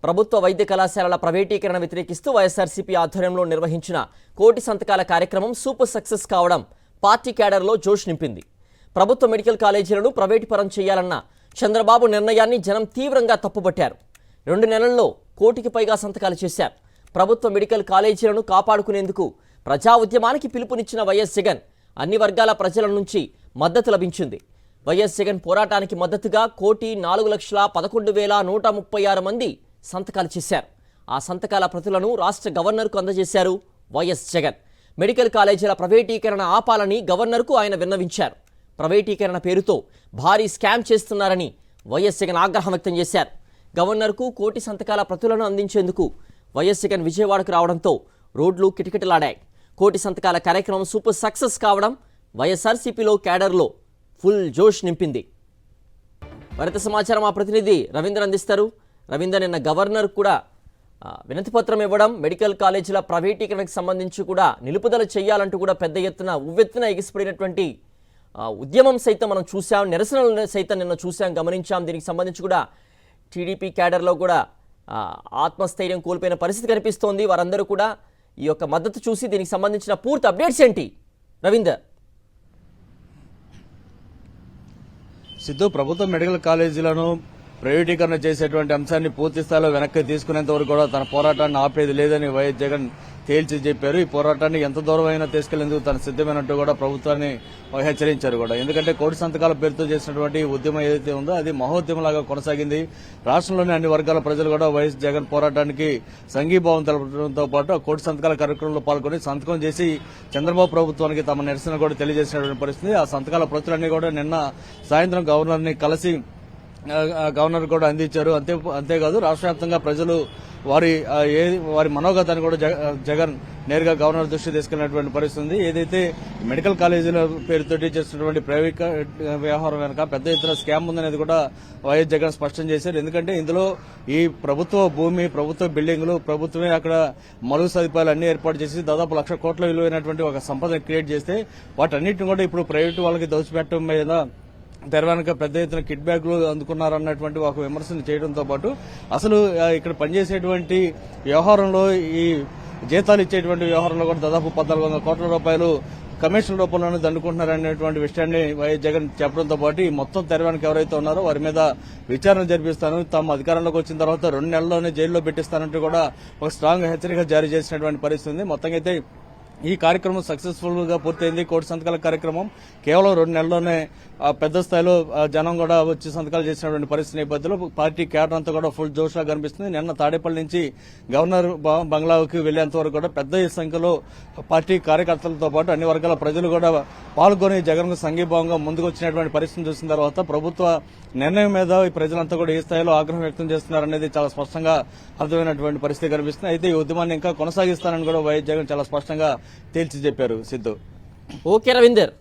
ప్రభుత్వ వైద్య కళాశాలల ప్రైవేటీకరణ వ్యతిరేకిస్తూ వైఎస్ఆర్సీపీ ఆధ్వర్యంలో నిర్వహించిన కోటి సంతకాల కార్యక్రమం సూపర్ సక్సెస్ కావడం పార్టీ క్యాడర్లో జోష్ నింపింది. ప్రభుత్వ మెడికల్ కాలేజీలను ప్రైవేటు పరం చేయాలన్న చంద్రబాబు నిర్ణయాన్ని జనం తీవ్రంగా తప్పుపట్టారు. 2 నెలల్లో కోటికి పైగా సంతకాలు చేశారు. ప్రభుత్వ మెడికల్ కాలేజీలను కాపాడుకునేందుకు ప్రజా ఉద్యమానికి పిలుపునిచ్చిన వైఎస్ జగన్ అన్ని వర్గాల ప్రజల నుంచి మద్దతు లభించింది. వైఎస్ జగన్ పోరాటానికి మద్దతుగా 1,04,11,136 మంది సంతకాలు చేశారు. ఆ సంతకాల ప్రతులను రాష్ట్ర గవర్నర్కు అందజేశారు వైఎస్ జగన్. మెడికల్ కాలేజీల ప్రైవేటీకరణ ఆపాలని గవర్నర్కు ఆయన విన్నవించారు. ప్రైవేటీకరణ పేరుతో భారీ స్కామ్ చేస్తున్నారని వైఎస్ జగన్ ఆగ్రహం వ్యక్తం చేశారు. గవర్నర్కు కోటి సంతకాల ప్రతులను అందించేందుకు వైఎస్ జగన్ విజయవాడకు రావడంతో రోడ్లు కిటకిటలాడాయి. కోటి సంతకాల కార్యక్రమం సూపర్ సక్సెస్ కావడం వైఎస్ఆర్సీపీలో క్యాడర్లో ఫుల్ జోష్ నింపింది. మరింత సమాచారం మా ప్రతినిధి రవీంద్ర అందిస్తారు. రవీంద్ర, నిన్న గవర్నర్ కూడా వినతిపత్రం ఇవ్వడం, మెడికల్ కాలేజీల ప్రైవేటీకరణకు సంబంధించి కూడా నిలుపుదల చేయాలంటూ కూడా పెద్ద ఎత్తున ఉవ్వెత్తున ఎగిసిపడినటువంటి ఉద్యమం సైతం మనం చూసాం, నిరసనలు సైతం నిన్న చూసాం, గమనించాం. దీనికి సంబంధించి కూడా టీడీపీ క్యాడర్లో కూడా ఆత్మస్థైర్యం కోల్పోయిన పరిస్థితి కనిపిస్తోంది. వారందరూ కూడా ఈ యొక్క మద్దతు చూసి దీనికి సంబంధించిన పూర్తి అప్డేట్స్ ఏంటి రవీందర్? సిద్ధు, ప్రభుత్వ మెడికల్ కాలేజీలను ప్రైవేటీకరణ చేసేటువంటి అంశాన్ని పూర్తి స్థాయిలో వెనక్కి తీసుకునేంత వరకు కూడా తన పోరాటాన్ని ఆపేది లేదని వైఎస్ జగన్ తేల్చి చెప్పారు. ఈ పోరాటాన్ని ఎంత దూరం అయినా తీసుకెళ్లేందుకు తను సిద్దమైనట్టు కూడా ప్రభుత్వాన్ని హెచ్చరించారు కూడా. ఎందుకంటే కోటి సంతకాల పేరుతో చేసినటువంటి ఉద్యమం ఏదైతే ఉందో అది మహోద్యమంలాగా కొనసాగింది. రాష్ట్రంలోని అన్ని వర్గాల ప్రజలు కూడా వైఎస్ జగన్ పోరాటానికి సంఘీభావం తెలపడంతో పాటు ఆ కోటి సంతకాల కార్యక్రమంలో పాల్గొని సంతకం చేసి చంద్రబాబు ప్రభుత్వానికి తమ నిరసన కూడా తెలియజేసినటువంటి పరిస్థితి. ఆ సంతకాల ప్రతులన్నీ కూడా నిన్న సాయంత్రం గవర్నర్ని కలిసి గవర్నర్ కూడా అందించారు. అంతేకాదు రాష్ట్ర వ్యాప్తంగా ప్రజలు వారి మనోగతాన్ని కూడా జగన్ నేరుగా గవర్నర్ దృష్టి తీసుకెళ్లినటువంటి పరిస్థితి ఉంది. ఏదైతే మెడికల్ కాలేజీల పేరుతోటి చేస్తున్నటువంటి ప్రైవేట్ వ్యవహారం వెనక పెద్ద ఎత్తున స్కామ్ ఉందనేది కూడా వైఎస్ జగన్ స్పష్టం చేశారు. ఎందుకంటే ఇందులో ఈ ప్రభుత్వ భూమి, ప్రభుత్వ బిల్డింగులు, ప్రభుత్వమే అక్కడ మరుగు సదుపాయాలు అన్ని ఏర్పాటు చేసి దాదాపు 1,00,000 కోట్ల విలువైనటువంటి ఒక సంపద క్రియేట్ చేస్తే వాటన్నిటిని కూడా ఇప్పుడు ప్రైవేటు వాళ్ళకి దోచిపెట్టడం మీద తెరవెనక పెద్ద ఎత్తున కిట్ బ్యాగ్లు అందుకున్నారన్నటువంటి ఒక విమర్శను చేయడంతో పాటు అసలు ఇక్కడ పనిచేసేటువంటి వ్యవహారంలో ఈ జీతాలు ఇచ్చేటువంటి వ్యవహారంలో కూడా దాదాపు 1,400 కోట్ల రూపాయలు కమిషన్ రూపంలోనే దండుకుంటున్నారనేటువంటి విషయాన్ని వైఎస్ జగన్ చెప్పడంతో పాటు ఈ మొత్తం తెరవెనక ఎవరైతే ఉన్నారో వారి మీద విచారణ జరిపిస్తాను, తమ అధికారంలోకి వచ్చిన తర్వాత 2 నెలల్లోనే జైల్లో పెట్టిస్తానంటూ కూడా ఒక స్ట్రాంగ్ హెచ్చరిక జారీ చేసినటువంటి పరిస్థితి ఉంది. మొత్తంగా అయితే ఈ కార్యక్రమం సక్సెస్ఫుల్ గా పూర్తయింది. కోటి సంతకాల కార్యక్రమం కేవలం 2 నెలల్లోనే పెద్ద స్థాయిలో జనం కూడా వచ్చి సంతకాలు చేసినటువంటి పరిస్థితి నేపథ్యంలో పార్టీ క్యాడర్ అంతా కూడా ఫుల్ జోష్ లా కనిపిస్తుంది. నిన్న తాడేపల్లి నుంచి గవర్నర్ బంగ్లాకి వెళ్లేంత వరకు కూడా పెద్ద సంఖ్యలో పార్టీ కార్యకర్తలతో పాటు అన్ని వర్గాల ప్రజలు కూడా పాల్గొని జగన్ కు సంఘీభావంగా ముందుకు వచ్చినటువంటి పరిస్థితిని చూసిన తర్వాత ప్రభుత్వ నిర్ణయం మీద ఈ ప్రజలంతా కూడా ఏ స్థాయిలో ఆగ్రహం వ్యక్తం చేస్తున్నారనేది చాలా స్పష్టంగా అర్థమైనటువంటి పరిస్థితి కనిపిస్తుంది. అయితే ఈ ఉద్యమాన్ని ఇంకా కొనసాగిస్తానని కూడా వైఎస్ జగన్ చాలా స్పష్టంగా తేల్చి చెప్పారు. సిద్ధు, ఓకే రవీందర్.